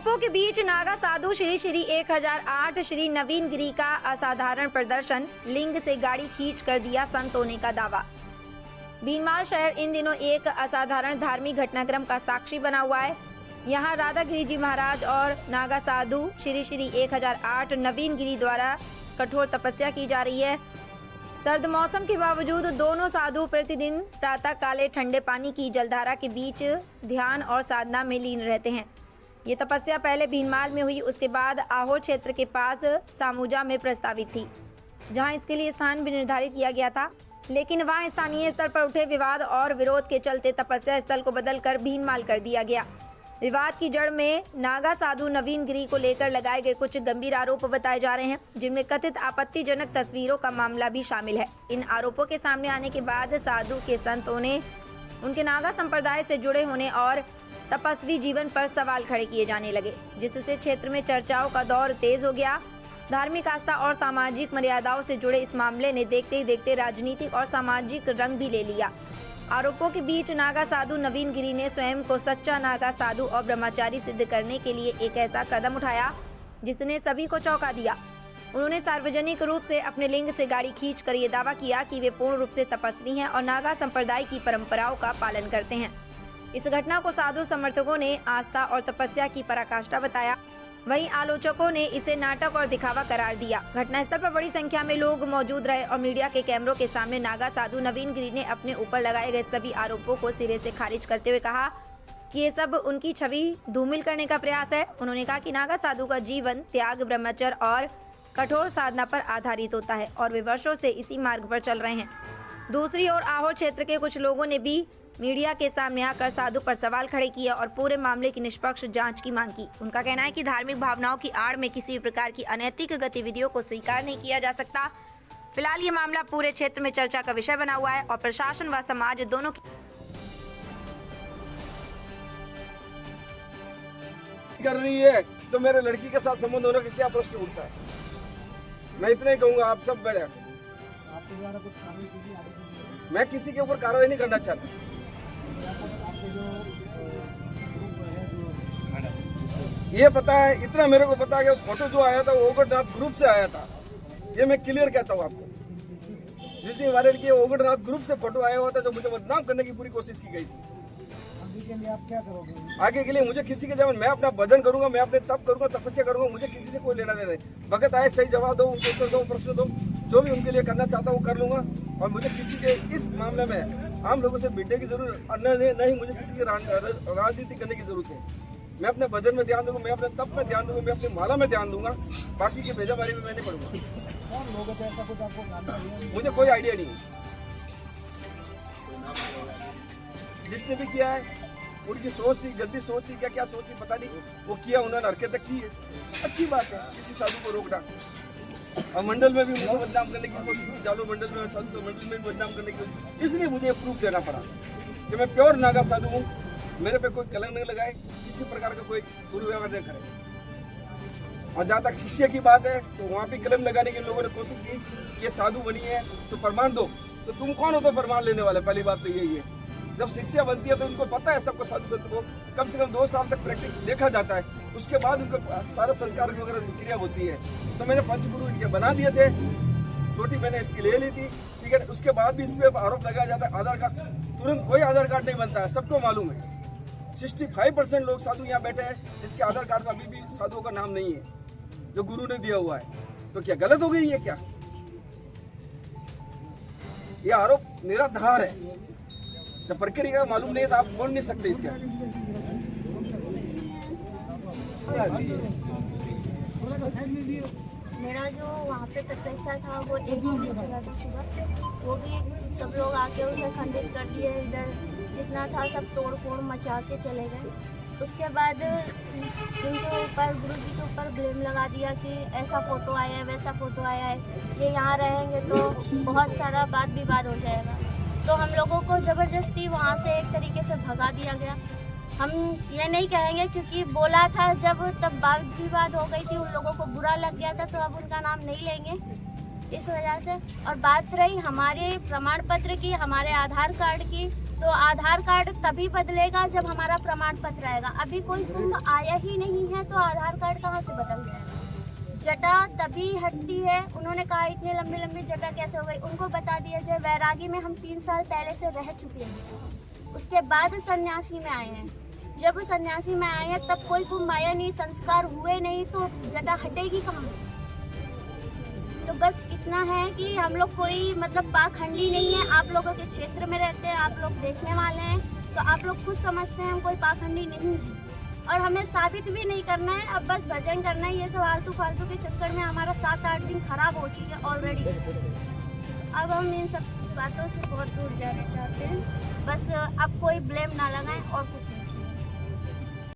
आरोपों के बीच नागा साधु श्री श्री 1008 श्री नवीन गिरी का असाधारण प्रदर्शन, लिंग से गाड़ी खींच कर दिया संत होने का दावा। भीनमाल शहर इन दिनों एक असाधारण धार्मिक घटनाक्रम का साक्षी बना हुआ है। यहाँ राधा गिरी जी महाराज और नागा साधु श्री श्री 1008 नवीन गिरी द्वारा कठोर तपस्या की जा रही है। सर्द मौसम के बावजूद दोनों साधु प्रतिदिन प्रातः काले ठंडे पानी की जलधारा के बीच ध्यान और साधना में लीन रहते हैं। ये तपस्या पहले भीनमाल में हुई, उसके बाद आहोर क्षेत्र के पास सामूजा में प्रस्तावित थी, जहां इसके लिए स्थान भी निर्धारित किया गया था। लेकिन वहां स्थानीय स्तर पर उठे विवाद और विरोध के चलते तपस्या स्थल को बदलकर भीनमाल कर दिया गया। विवाद की जड़ में नागा साधु नवीन गिरी को लेकर लगाए गए कुछ गंभीर आरोप बताए जा रहे हैं, जिनमें कथित आपत्तिजनक तस्वीरों का मामला भी शामिल है। इन आरोपों के सामने आने के बाद साधु के संतों ने उनके नागा संप्रदाय से जुड़े होने और तपस्वी जीवन पर सवाल खड़े किए जाने लगे, जिससे क्षेत्र में चर्चाओं का दौर तेज हो गया। धार्मिक आस्था और सामाजिक मर्यादाओं से जुड़े इस मामले ने देखते ही देखते राजनीतिक और सामाजिक रंग भी ले लिया। आरोपों के बीच नागा साधु नवीन गिरी ने स्वयं को सच्चा नागा साधु और ब्रह्मचारी सिद्ध करने के लिए एक ऐसा कदम उठाया जिसने सभी को चौंका दिया। उन्होंने सार्वजनिक रूप से अपने लिंग से गाड़ी खींचकर ये दावा किया कि वे पूर्ण रूप से तपस्वी हैं और नागा संप्रदाय की परंपराओं का पालन करते हैं। इस घटना को साधु समर्थकों ने आस्था और तपस्या की पराकाष्ठा बताया, वहीं आलोचकों ने इसे नाटक और दिखावा करार दिया। घटनास्थल पर बड़ी संख्या में लोग मौजूद रहे और मीडिया के कैमरों के सामने नागा साधु नवीन गिरी ने अपने ऊपर लगाए गए सभी आरोपों को सिरे से खारिज करते हुए कहा कि ये सब उनकी छवि धूमिल करने का प्रयास है। उन्होंने कहा कि नागा साधु का जीवन त्याग, ब्रह्मचर्य और कठोर साधना पर आधारित होता है और वे वर्षों से इसी मार्ग पर चल रहे हैं। दूसरी ओर आहोर क्षेत्र के कुछ लोगों ने भी मीडिया के सामने आकर साधु पर सवाल खड़े किए और पूरे मामले की निष्पक्ष जांच की मांग की। उनका कहना है कि धार्मिक भावनाओं की आड़ में किसी भी प्रकार की अनैतिक गतिविधियों को स्वीकार नहीं किया जा सकता। फिलहाल ये मामला पूरे क्षेत्र में चर्चा का विषय बना हुआ है और प्रशासन व समाज दोनों कर रही है तो मेरे लड़की के साथ संबंध होने का क्या प्रश्न उठता है। मैं इतना ही कहूँगा, आप सब बैठे, मैं किसी के ऊपर कार्रवाई नहीं करना चाहता। ये पता है, इतना मेरे को पता है कि फोटो जो आया था वो ओगरनाथ ग्रुप से आया था। ये मैं क्लियर कहता हूँ आपको। जिस वायरल किए ओगरनाथ ग्रुप से फोटो आया हुआ था, जो मुझे बदनाम करने की पूरी कोशिश की गई थी। आप क्या करोगे आगे के लिए? मुझे किसी के जवाब, मैं अपना भजन करूंगा, मैं अपने तप करूंगा, तपस्या करूंगा, मुझे किसी से कोई लेना देना नहीं। भगत आए सही जवाब दो, उनको उत्तर दो, प्रश्न दो, जो भी उनके लिए करना चाहता हूँ कर लूंगा। और मुझे किसी के इस मामले में आम लोगों से भिड़ने की जरूरत नहीं, मुझे किसी की राजनीति करने की जरूरत है। मैं अपने भजन में ध्यान दूंगा, मैं अपने तप में ध्यान दूंगा, मैं अपनी माला में ध्यान दूंगा। बाकी की भेजाबारी में मैं नहीं पढ़ूंगा। मुझे कोई आइडिया नहीं है। जिसने भी किया है उनकी सोच थी, गलती सोच थी, क्या सोच थी पता नहीं, वो किया, उन्होंने हरकतें की है। अच्छी बात है किसी साधु को रोकना। और मंडल में भी मुझे बदनाम करने की कोशिश की, जालो मंडल में, साधु मंडल में बदनाम करने की कोशिश, इसलिए मुझे प्रूफ देना पड़ा कि मैं प्योर नागा साधु हूँ। मेरे पे कोई कलंक नहीं लगाए, किसी प्रकार का कोई दुर्व्यवहार नहीं करे। और जहाँ तक शिष्य की बात है तो वहाँ भी कलंक लगाने के लोगों ने कोशिश की कि ये साधु बनी है तो प्रमाण दो। तो तुम कौन हो तो प्रमाण लेने वाले? पहली बात तो यही है। जब शिष्य बनती है तो उनको पता है, सबको साधु संत को कम से कम 2 साल तक प्रैक्टिस देखा जाता है, उसके बाद उनको सारा संस्कार वगैरह क्रिया होती है। तो मैंने पंचगुरु इनके बना दिए थे, छोटी मैंने इसकी ले ली थी, ठीक है। उसके बाद भी इस पर आरोप लगाया जाता है आधार कार्ड, तुरंत कोई आधार कार्ड नहीं बनता है, सबको मालूम है। 65% लोग साधु यहाँ बैठे हैं जिसके आधार कार्ड में अभी भी साधुओं का नाम नहीं है, जो गुरु ने दिया हुआ है। तो क्या गलत हो गई है क्या? ये आरोप निराधार है। जब प्रक्रिया मालूम नहीं है तो आप बोल नहीं सकते इसका। मेरा जो वहाँ पे तपस्या था वो 1 दिन चला था सुबह, वो भी सब लोग आके उसे खंडित कर दिए। इधर जितना था सब तोड़ फोड़ मचा के चले गए। उसके बाद इनके ऊपर, गुरुजी के ऊपर ब्लेम लगा दिया कि ऐसा फ़ोटो आया है, वैसा फ़ोटो आया है, ये यहाँ रहेंगे तो बहुत सारा वाद विवाद हो जाएगा। तो हम लोगों को ज़बरदस्ती वहाँ से एक तरीके से भगा दिया गया। हम ये नहीं कहेंगे क्योंकि बोला था जब, तब वाद विवाद हो गई थी, उन लोगों को बुरा लग गया था, तो अब उनका नाम नहीं लेंगे इस वजह से। और बात रही हमारे प्रमाण पत्र की, हमारे आधार कार्ड की, तो आधार कार्ड तभी बदलेगा जब हमारा प्रमाण पत्र आएगा। अभी कोई कुंभ आया ही नहीं है तो आधार कार्ड कहाँ से बदल जाएगा। जटा तभी हटती है। उन्होंने कहा इतनी लंबी लंबी जटा कैसे हो गई, उनको बता दिया जाए वैरागी में हम 3 साल पहले से रह चुके हैं, उसके बाद सन्यासी में आए हैं। जब सन्यासी में आए हैं तब कोई कुंभ आया नहीं, संस्कार हुए नहीं, तो जटा हटेगी कहाँ से। तो बस इतना है कि हम लोग कोई मतलब पाखंडी नहीं है। आप लोगों के क्षेत्र में रहते हैं, आप लोग देखने वाले हैं, तो आप लोग खुद समझते हैं हम कोई पाखंडी नहीं है। और हमें साबित भी नहीं करना है, अब बस भजन करना है। ये सब आलतू फालतू के चक्कर में हमारा 7-8 दिन खराब हो चुके हैं ऑलरेडी। अब हम इन सब बातों से बहुत दूर जाना चाहते हैं। बस अब कोई ब्लेम ना लगाएं और कुछ नहीं चाहिए।